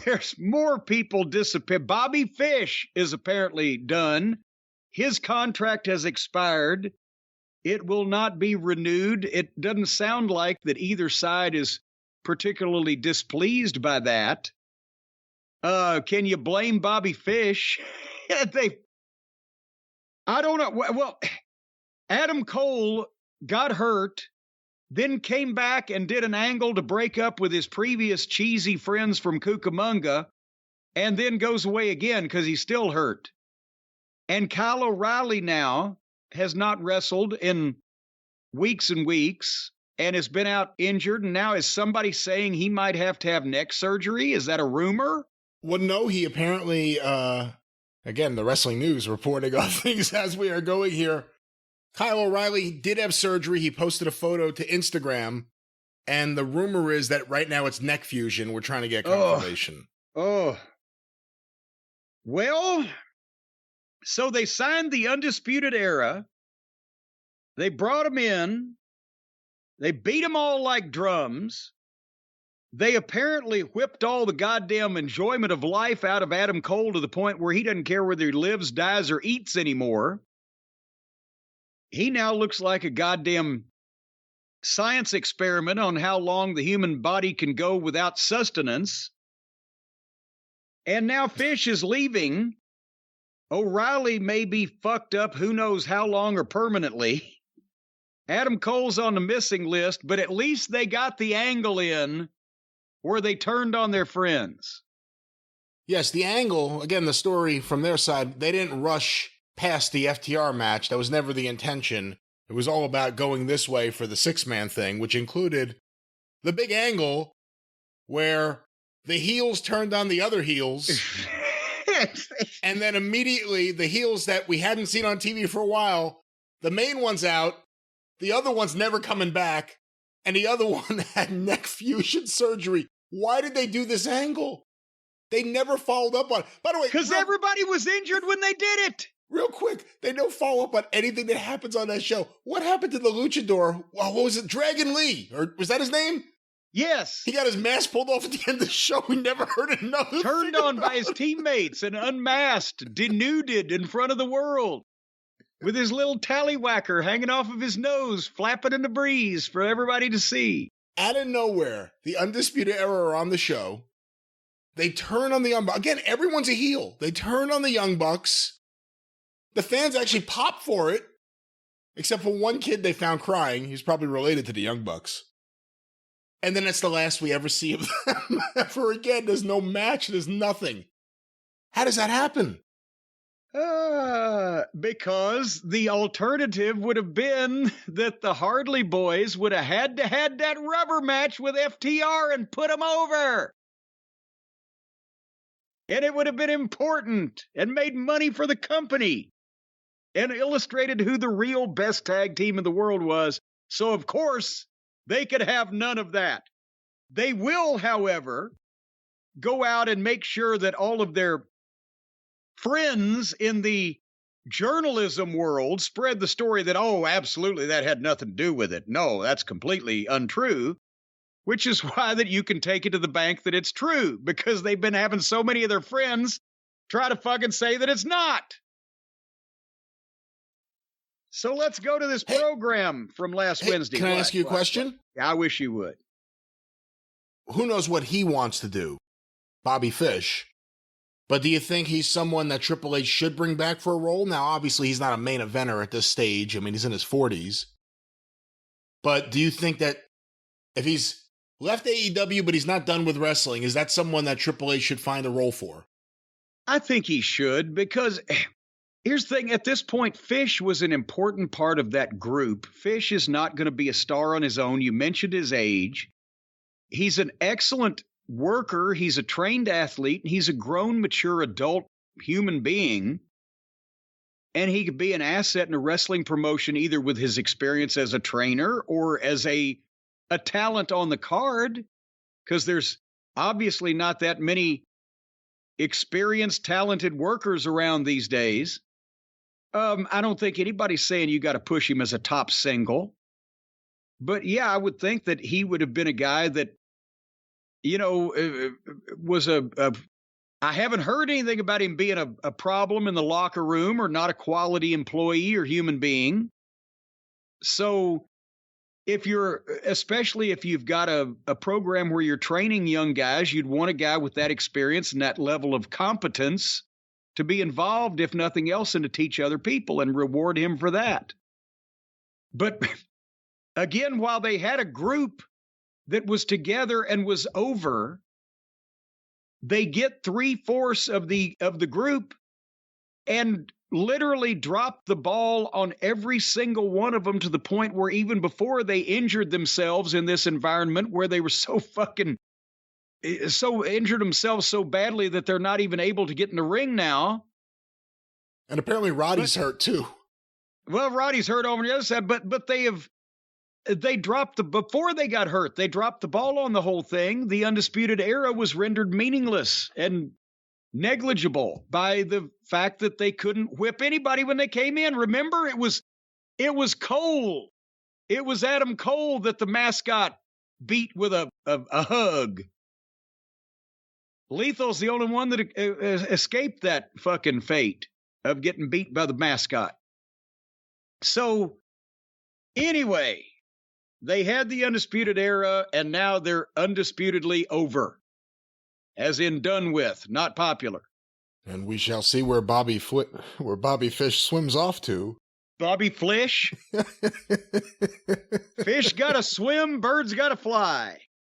there's more people disappear. Bobby Fish is apparently done. His contract has expired. It will not be renewed. It doesn't sound like that either side is particularly displeased by that. Can you blame Bobby Fish? I don't know. Well, Adam Cole got hurt, then came back and did an angle to break up with his previous cheesy friends from Cucamonga, and then goes away again because he's still hurt. And Kyle O'Reilly now has not wrestled in weeks and weeks and has been out injured. And now is somebody saying he might have to have neck surgery? Is that a rumor? Well, no, he apparently, again, the Wrestling News reporting on things as we are going here. Kyle O'Reilly did have surgery. He posted a photo to Instagram, and the rumor is that right now it's neck fusion. We're trying to get confirmation. Well, so they signed the Undisputed Era. They brought him in. They beat him all like drums. They apparently whipped all the goddamn enjoyment of life out of Adam Cole to the point where he doesn't care whether he lives, dies, or eats anymore. He now looks like a goddamn science experiment on how long the human body can go without sustenance. And now Fish is leaving. O'Reilly may be fucked up who knows how long or permanently. Adam Cole's on the missing list, but at least they got the angle in where they turned on their friends. Yes, the angle, again, the story from their side, they didn't rush past the FTR match. That was never the intention. It was all about going this way for the six-man thing, which included the big angle where the heels turned on the other heels. And then immediately the heels that we hadn't seen on TV for a while, the main one's out, the other one's never coming back, and the other one had neck fusion surgery. Why did they do this angle? They never followed up on it. By the way, because everybody was injured when they did it. Real quick, they don't follow up on anything that happens on that show. What happened to the luchador? What was it? Dragon Lee? Or was that his name? Yes. He got his mask pulled off at the end of the show. We never heard another. Turned on by his teammates and unmasked, denuded in front of the world. With his little tallywhacker hanging off of his nose, flapping in the breeze for everybody to see. Out of nowhere, the Undisputed Era are on the show. They turn on the Young Bucks. Again, everyone's a heel. They turn on the Young Bucks. The fans actually pop for it, except for one kid they found crying. He's probably related to the Young Bucks. And then that's the last we ever see of them ever again. There's no match. There's nothing. How does that happen? Because the alternative would have been that the Hardley Boys would have had to had that rubber match with FTR and put them over. And it would have been important and made money for the company and illustrated who the real best tag team in the world was. So, of course, they could have none of that. They will, however, go out and make sure that all of their friends in the journalism world spread the story that, oh, absolutely, that had nothing to do with it. No, that's completely untrue, which is why that you can take it to the bank that it's true, because they've been having so many of their friends try to fucking say that it's not. So let's go to this program from last Wednesday. Can I ask you a question? I wish you would. Who knows what he wants to do, Bobby Fish. But do you think he's someone that Triple H should bring back for a role? Now, obviously, he's not a main eventer at this stage. I mean, he's in his 40s. But do you think that if he's left AEW but he's not done with wrestling, is that someone that Triple H should find a role for? I think he should, because here's the thing. At this point, Fish was an important part of that group. Fish is not going to be a star on his own. You mentioned his age. He's an excellent worker. He's a trained athlete. He's a grown, mature, adult human being. And he could be an asset in a wrestling promotion, either with his experience as a trainer or as a talent on the card, because there's obviously not that many experienced, talented workers around these days. I don't think anybody's saying you got to push him as a top single. But yeah, I would think that he would have been a guy that was I haven't heard anything about him being a problem in the locker room or not a quality employee or human being. So especially if you've got a program where you're training young guys, you'd want a guy with that experience and that level of competence to be involved, if nothing else, and to teach other people and reward him for that. But again, while they had a group that was together and was over, they get 3/4 of the group and literally dropped the ball on every single one of them, to the point where even before they injured themselves in this environment where they were so injured themselves so badly that they're not even able to get in the ring now. And apparently Roddy's hurt too. Well, Roddy's hurt over the other side, but before they got hurt, they dropped the ball on the whole thing. The Undisputed Era was rendered meaningless and negligible by the fact that they couldn't whip anybody when they came in. Remember, it was Cole. It was Adam Cole that the mascot beat with a hug. Lethal's the only one that escaped that fucking fate of getting beat by the mascot. So anyway, they had the Undisputed Era, and now they're undisputedly over. As in done with, not popular. And we shall see where Bobby Fish swims off to. Bobby Flish? Fish gotta swim, birds gotta fly.